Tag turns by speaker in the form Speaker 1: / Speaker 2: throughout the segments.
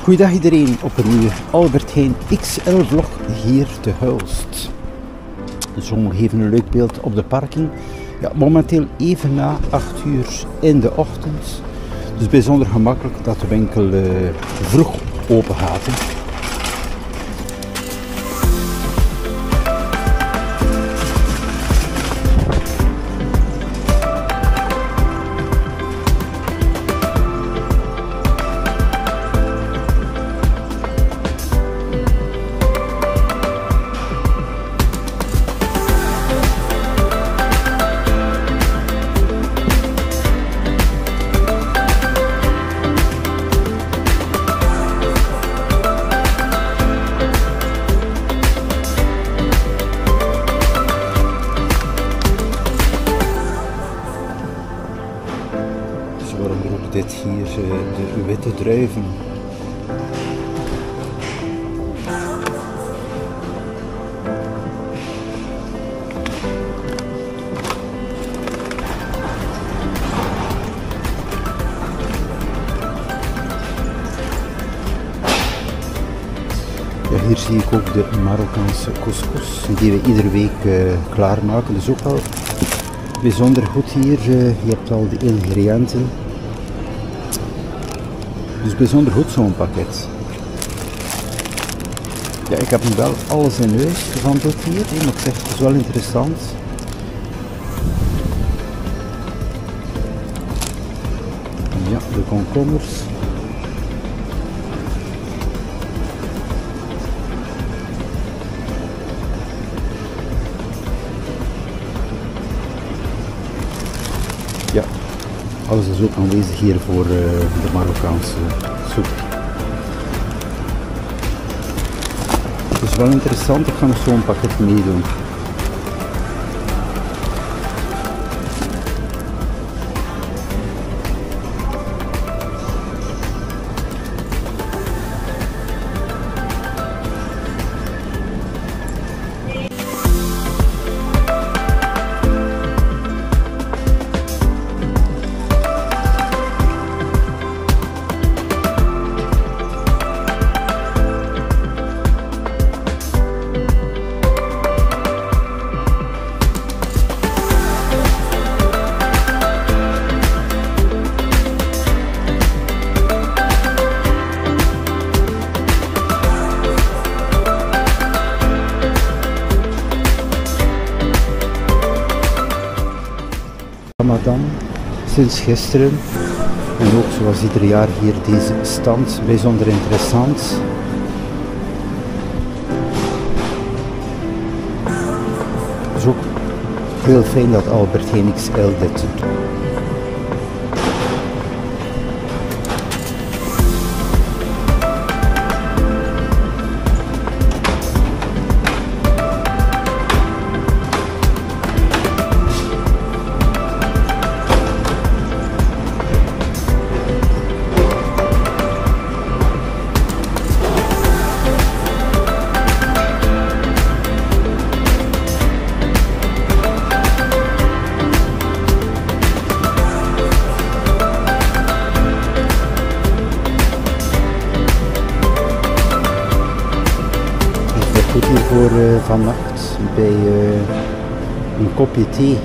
Speaker 1: Goeiedag iedereen op een nieuwe Albert Heijn XL vlog hier te Hulst. Zo nog even een leuk beeld op de parking. Ja, momenteel even na 8 uur in de ochtend. Dus bijzonder gemakkelijk dat de winkel vroeg open gaat. Waaronder ook dit hier, de witte druiven. Ja, hier zie ik ook de Marokkaanse couscous die we iedere week klaarmaken. Dus ook wel bijzonder goed hier. Je hebt al de ingrediënten. Dus bijzonder goed zo'n pakket. Ja, ik heb nu wel alles in huis van dit hier. Maar ik zeg, het is wel interessant. Ja, de komkommers. Ja, alles is ook aanwezig hier voor de Marokkaanse soep. Het is wel interessant, ik ga nog zo'n pakket meedoen. Ramadan sinds gisteren en ook zoals ieder jaar hier deze stand bijzonder interessant. Het is ook heel fijn dat Albert Heijn XL dit doet. Goed hier voor vannacht bij een kopje thee.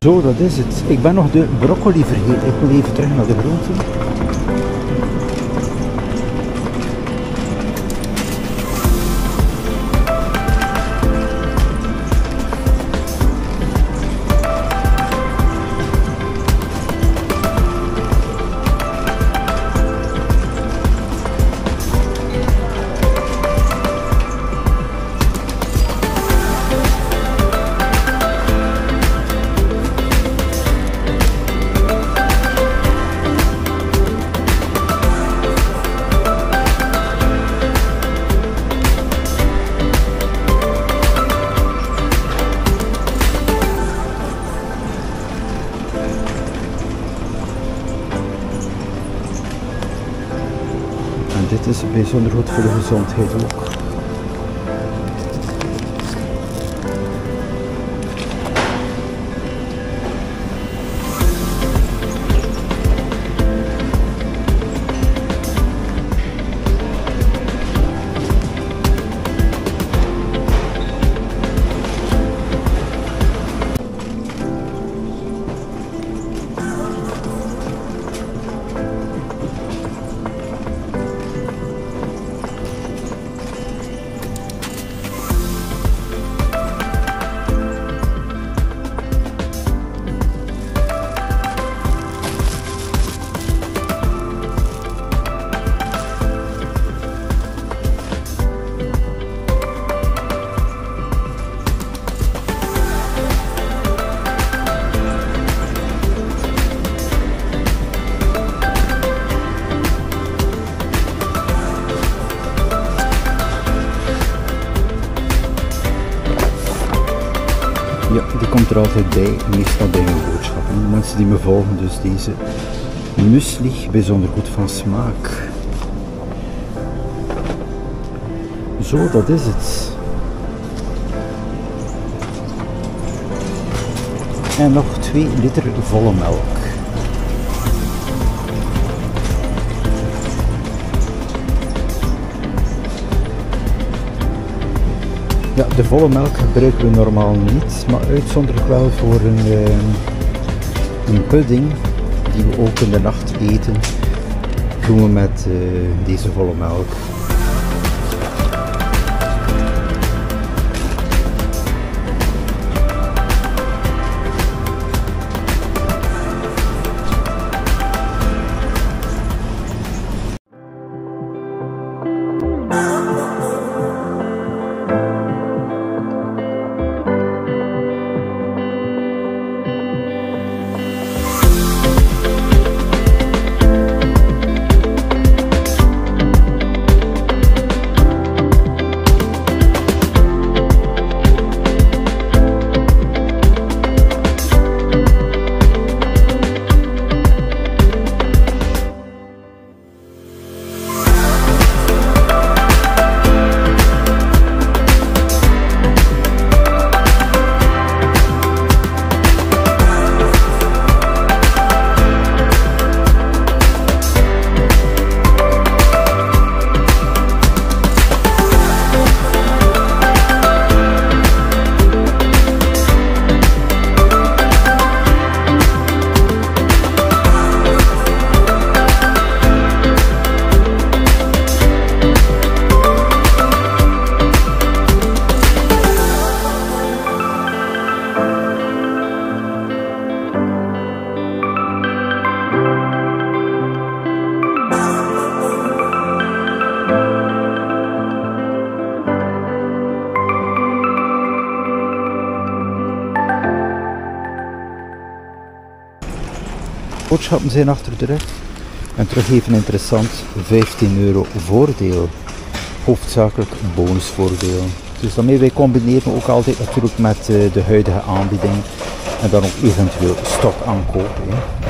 Speaker 1: Zo, dat is het. Ik ben nog de broccoli vergeten. Ik wil even terug naar de groenten. dit is bijzonder goed voor de gezondheid ook. Ja, die komt er altijd bij, meestal bij mijn boodschappen. Mensen die me volgen, dus deze muesli, bijzonder goed van smaak. Zo, dat is het. En nog 2 liter volle melk. Ja, de volle melk gebruiken we normaal niet, maar uitzonderlijk wel voor een pudding die we ook in de nacht eten, doen we met deze volle melk. Boodschappen zijn achter de rug en terug even interessant, 15 euro voordeel, hoofdzakelijk bonusvoordeel. Dus daarmee wij combineren ook altijd natuurlijk met de huidige aanbieding en dan ook eventueel stok aankopen.